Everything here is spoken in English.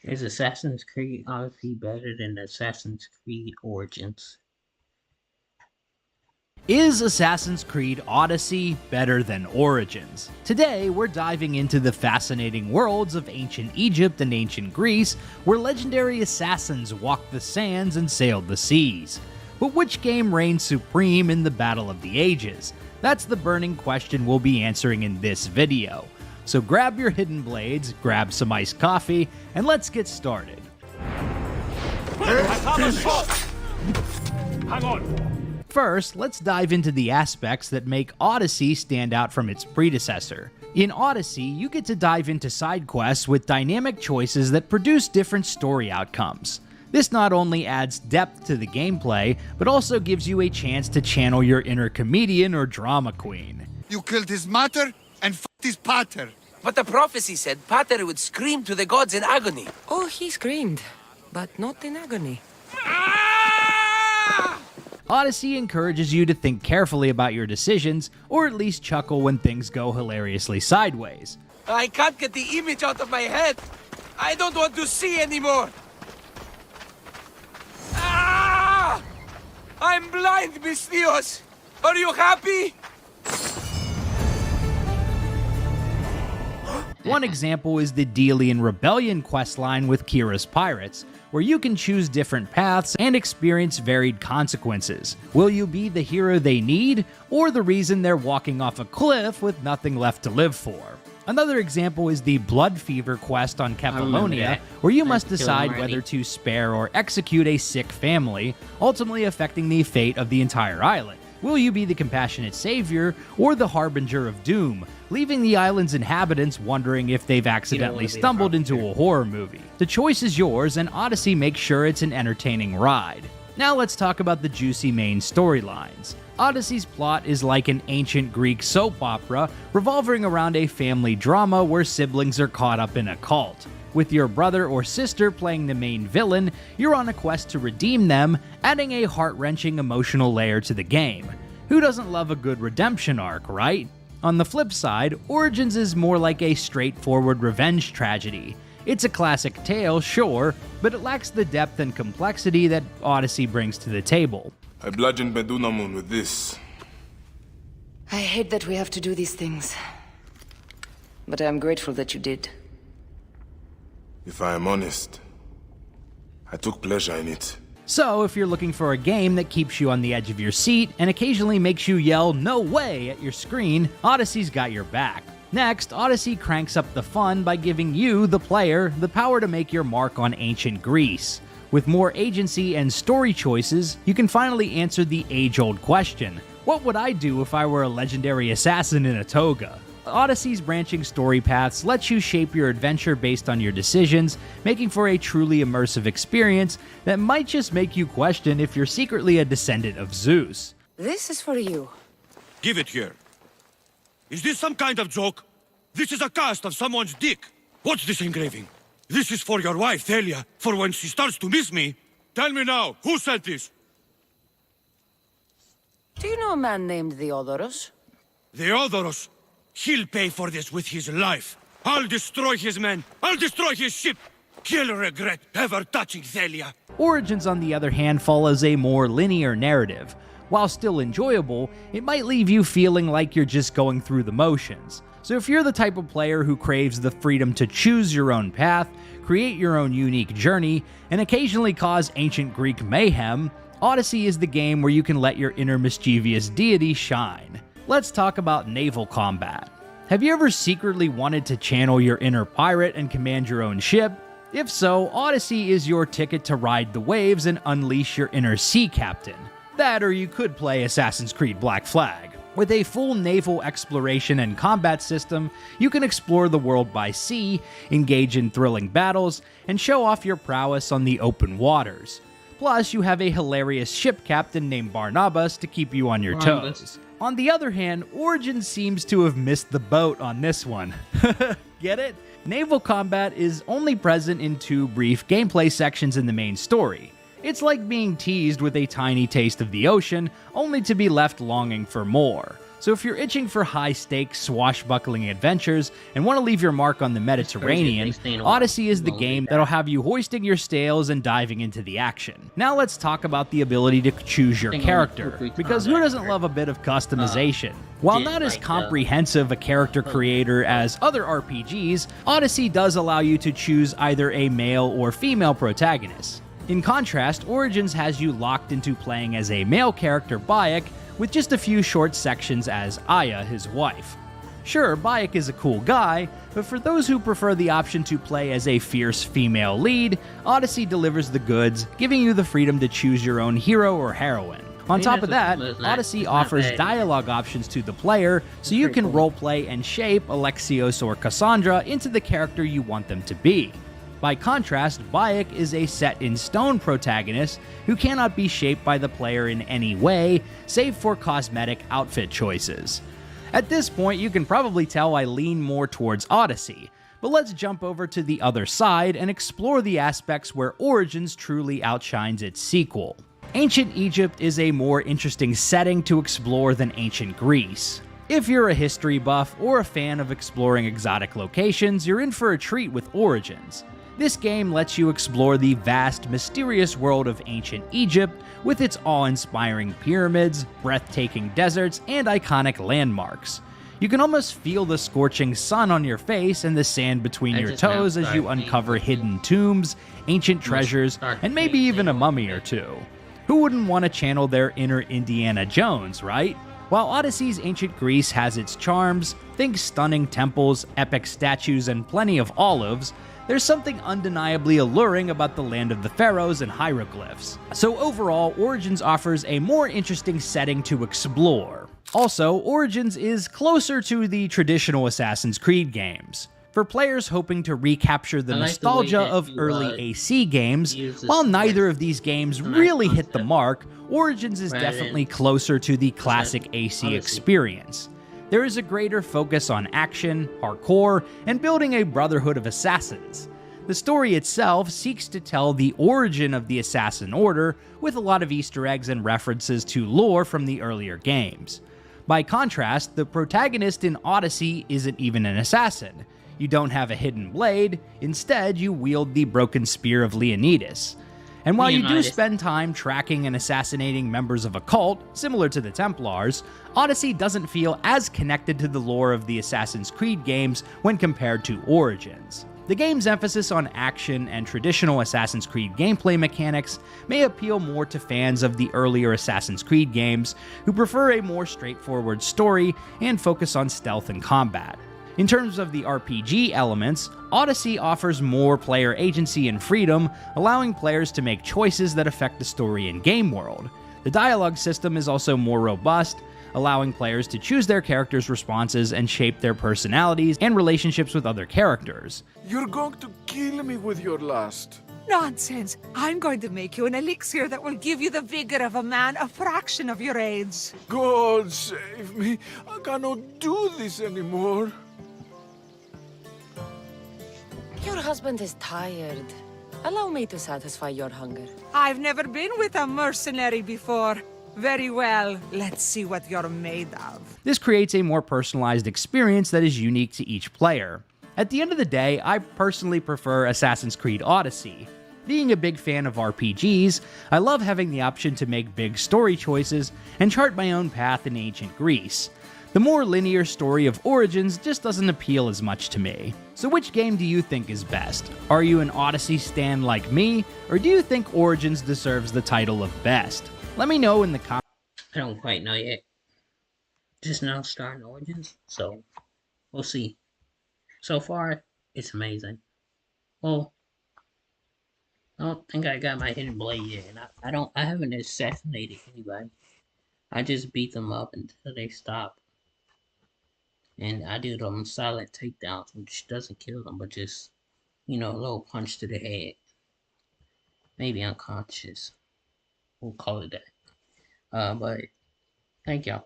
Is Assassin's Creed Odyssey better than Assassin's Creed Origins? Is Assassin's Creed Odyssey better than Origins? Today, we're diving into the fascinating worlds of ancient Egypt and ancient Greece, where legendary assassins walked the sands and sailed the seas. But which game reigned supreme in the Battle of the Ages? That's the burning question we'll be answering in this video. So grab your hidden blades, grab some iced coffee, and let's get started. Hang on! First, let's dive into the aspects that make Odyssey stand out from its predecessor. In Odyssey, you get to dive into side quests with dynamic choices that produce different story outcomes. This not only adds depth to the gameplay, but also gives you a chance to channel your inner comedian or drama queen. You killed his mater and f***ed his pater. But the prophecy said Pater would scream to the gods in agony. Oh, he screamed, but not in agony. Odyssey encourages you to think carefully about your decisions, or at least chuckle when things go hilariously sideways. I can't get the image out of my head. I don't want to see anymore. Ah! I'm blind, Miss Theos. Are you happy? One example is the Delian Rebellion questline with Kira's pirates, where you can choose different paths and experience varied consequences. Will you be the hero they need, or the reason they're walking off a cliff with nothing left to live for? Another example is the Blood Fever quest on Kefalonia, where you must decide whether to spare or execute a sick family, ultimately affecting the fate of the entire island. Will you be the compassionate savior or the harbinger of doom, leaving the island's inhabitants wondering if they've accidentally stumbled into a horror movie? The choice is yours, and Odyssey makes sure it's an entertaining ride. Now let's talk about the juicy main storylines. Odyssey's plot is like an ancient Greek soap opera revolving around a family drama where siblings are caught up in a cult. With your brother or sister playing the main villain, you're on a quest to redeem them, adding a heart-wrenching emotional layer to the game. Who doesn't love a good redemption arc, right? On the flip side, Origins is more like a straightforward revenge tragedy. It's a classic tale, sure, but it lacks the depth and complexity that Odyssey brings to the table. I bludgeoned Medunamun with this. I hate that we have to do these things. But I am grateful that you did. If I am honest, I took pleasure in it. So, if you're looking for a game that keeps you on the edge of your seat and occasionally makes you yell "no way" at your screen, Odyssey's got your back. Next, Odyssey cranks up the fun by giving you, the player, the power to make your mark on ancient Greece. With more agency and story choices, you can finally answer the age-old question: what would I do if I were a legendary assassin in a toga? Odyssey's branching story paths let you shape your adventure based on your decisions, making for a truly immersive experience that might just make you question if you're secretly a descendant of Zeus. This is for you. Give it here. Is this some kind of joke? This is a cast of someone's dick. What's this engraving? This is for your wife, Thalia, for when she starts to miss me. Tell me now, who sent this? Do you know a man named Theodoros? Theodoros. He'll pay for this with his life. I'll destroy his men. I'll destroy his ship. He'll regret ever touching Thalia. Origins, on the other hand, follows a more linear narrative. While still enjoyable, it might leave you feeling like you're just going through the motions. So if you're the type of player who craves the freedom to choose your own path, create your own unique journey, and occasionally cause ancient Greek mayhem, Odyssey is the game where you can let your inner mischievous deity shine. Let's talk about naval combat. Have you ever secretly wanted to channel your inner pirate and command your own ship? If so, Odyssey is your ticket to ride the waves and unleash your inner sea captain. That, or you could play Assassin's Creed Black Flag. With a full naval exploration and combat system, you can explore the world by sea, engage in thrilling battles, and show off your prowess on the open waters. Plus, you have a hilarious ship captain named Barnabas to keep you on your toes. On the other hand, Origins seems to have missed the boat on this one. Get it? Naval combat is only present in 2 brief gameplay sections in the main story. It's like being teased with a tiny taste of the ocean, only to be left longing for more. So if you're itching for high-stakes, swashbuckling adventures and want to leave your mark on the Mediterranean, Odyssey is the game that'll have you hoisting your sails and diving into the action. Now let's talk about the ability to choose your character, because who doesn't love a bit of customization? While not as comprehensive a character creator as other RPGs, Odyssey does allow you to choose either a male or female protagonist. In contrast, Origins has you locked into playing as a male character, Bayek, with just a few short sections as Aya, his wife. Sure, Bayek is a cool guy, but for those who prefer the option to play as a fierce female lead, Odyssey delivers the goods, giving you the freedom to choose your own hero or heroine. On top of that, Odyssey offers dialogue options to the player, so you can roleplay and shape Alexios or Cassandra into the character you want them to be. By contrast, Bayek is a set-in-stone protagonist who cannot be shaped by the player in any way, save for cosmetic outfit choices. At this point, you can probably tell I lean more towards Odyssey, but let's jump over to the other side and explore the aspects where Origins truly outshines its sequel. Ancient Egypt is a more interesting setting to explore than ancient Greece. If you're a history buff or a fan of exploring exotic locations, you're in for a treat with Origins. This game lets you explore the vast, mysterious world of ancient Egypt with its awe-inspiring pyramids, breathtaking deserts, and iconic landmarks. You can almost feel the scorching sun on your face and the sand between your toes as you uncover hidden tombs, ancient treasures, and maybe even a mummy or two. Who wouldn't want to channel their inner Indiana Jones, right? While Odyssey's ancient Greece has its charms, think stunning temples, epic statues, and plenty of olives, there's something undeniably alluring about the land of the pharaohs and hieroglyphs. So overall, Origins offers a more interesting setting to explore. Also, Origins is closer to the traditional Assassin's Creed games. For players hoping to recapture the nostalgia of early AC games, while neither of these games really hit the mark, Origins is definitely closer to the classic AC experience. There is a greater focus on action, parkour, and building a brotherhood of assassins. The story itself seeks to tell the origin of the Assassin Order, with a lot of Easter eggs and references to lore from the earlier games. By contrast, the protagonist in Odyssey isn't even an assassin. You don't have a hidden blade, instead you wield the broken spear of Leonidas. And while you do spend time tracking and assassinating members of a cult, similar to the Templars, Odyssey doesn't feel as connected to the lore of the Assassin's Creed games when compared to Origins. The game's emphasis on action and traditional Assassin's Creed gameplay mechanics may appeal more to fans of the earlier Assassin's Creed games who prefer a more straightforward story and focus on stealth and combat. In terms of the RPG elements, Odyssey offers more player agency and freedom, allowing players to make choices that affect the story and game world. The dialogue system is also more robust, allowing players to choose their characters' responses and shape their personalities and relationships with other characters. You're going to kill me with your lust. Nonsense! I'm going to make you an elixir that will give you the vigor of a man a fraction of your age. God save me. I cannot do this anymore. Your husband is tired. Allow me to satisfy your hunger. I've never been with a mercenary before. Very well, let's see what you're made of. This creates a more personalized experience that is unique to each player. At the end of the day, I personally prefer Assassin's Creed Odyssey. Being a big fan of RPGs, I love having the option to make big story choices and chart my own path in ancient Greece. The more linear story of Origins just doesn't appeal as much to me. So which game do you think is best? Are you an Odyssey stan like me, or do you think Origins deserves the title of best? Let me know in the comments. I don't quite know yet. Just now starting Origins, so we'll see. So far, it's amazing. Well, I don't think I got my hidden blade yet, and I haven't assassinated anybody. I just beat them up until they stop. And I do them silent takedowns, which doesn't kill them, but just, a little punch to the head. Maybe unconscious. We'll call it that. But thank y'all for